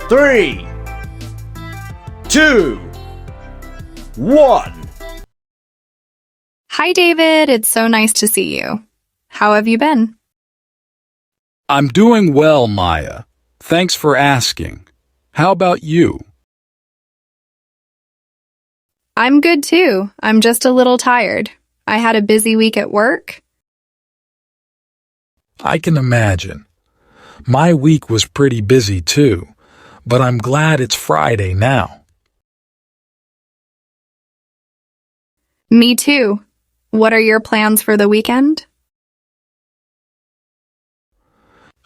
3, 2, 1. Hi, David. It's so nice to see you. How have you been? I'm doing well, Maya. Thanks for asking. How about you? I'm good too. I'm just a little tired. I had a busy week at work. I can imagine. My week was pretty busy too, but I'm glad it's Friday now. Me too. What are your plans for the weekend?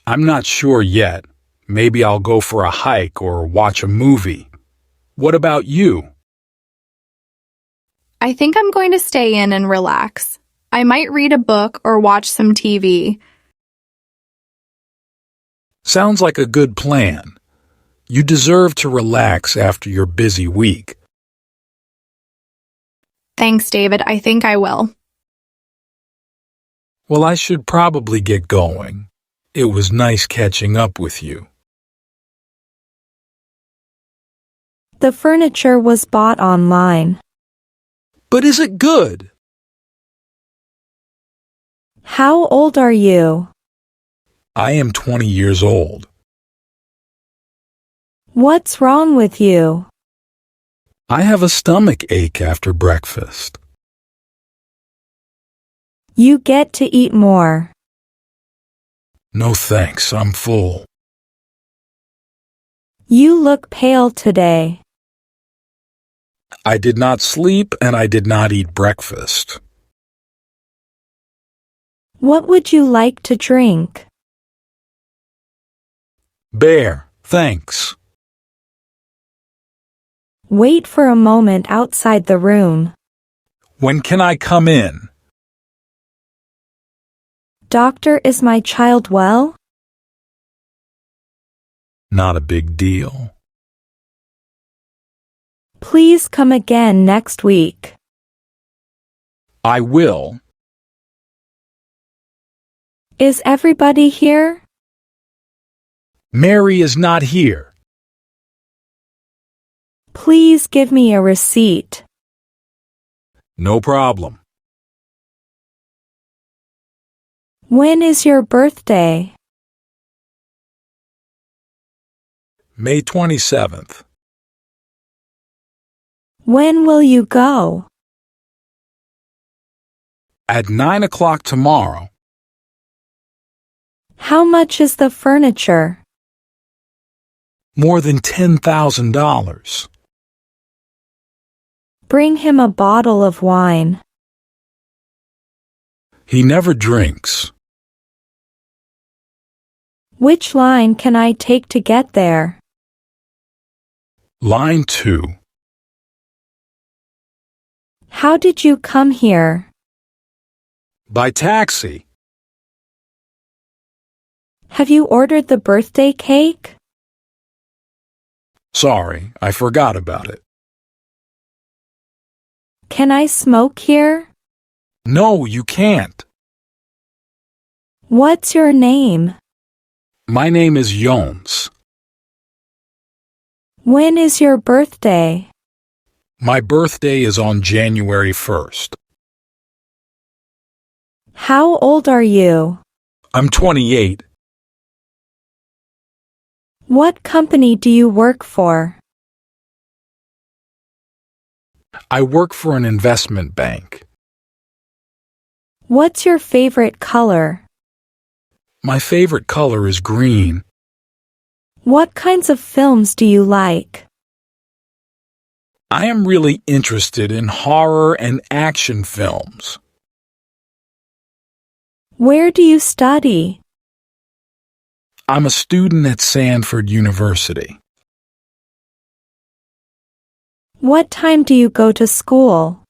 I'm not sure yet. Maybe I'll go for a hike or watch a movie. What about you? I think I'm going to stay in and relax. I might read a book or watch some TV. Sounds like a good plan. You deserve to relax after your busy week. Thanks, David. I think I will. Well, I should probably get going. It was nice catching up with you. The furniture was bought online. But is it good? How old are you? I am 20 years old. What's wrong with you? I have a stomach ache after breakfast. You get to eat more. No thanks, I'm full. You look pale today. I did not sleep and I did not eat breakfast. What would you like to drink? Bear, thanks. Wait for a moment outside the room. When can I come in? Doctor, is my child well? Not a big deal. Please come again next week. I will. Is everybody here? Mary is not here. Please give me a receipt. No problem. When is your birthday? May 27th. When will you go? At 9 o'clock tomorrow. How much is the furniture? More than $10,000. Bring him a bottle of wine. He never drinks. Which line can I take to get there? Line 2. How did you come here? By taxi. Have you ordered the birthday cake? Sorry, I forgot about it. Can I smoke here? No, you can't. What's your name? My name is Jones. When is your birthday? My birthday is on January 1st. How old are you? I'm 28. What company do you work for? I work for an investment bank. What's your favorite color? My favorite color is green. What kinds of films do you like? I am really interested in horror and action films. Where do you study? I'm a student at Sanford University. What time do you go to school?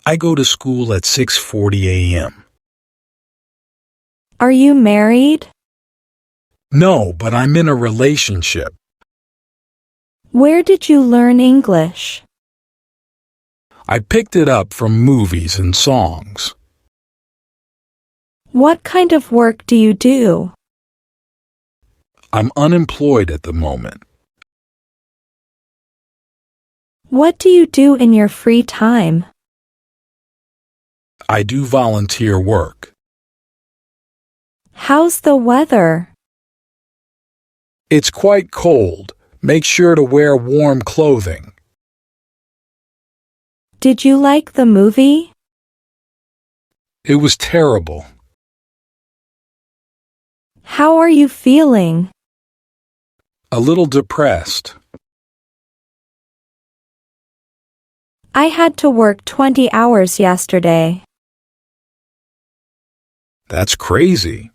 I go to school at 6:40 a.m. Are you married? No, but I'm in a relationship. Where did you learn English? I picked it up from movies and songs. What kind of work do you do? I'm unemployed at the moment. What do you do in your free time? I do volunteer work. How's the weather? It's quite cold. Make sure to wear warm clothing. Did you like the movie? It was terrible. How are you feeling? A little depressed. I had to work 20 hours yesterday. That's crazy.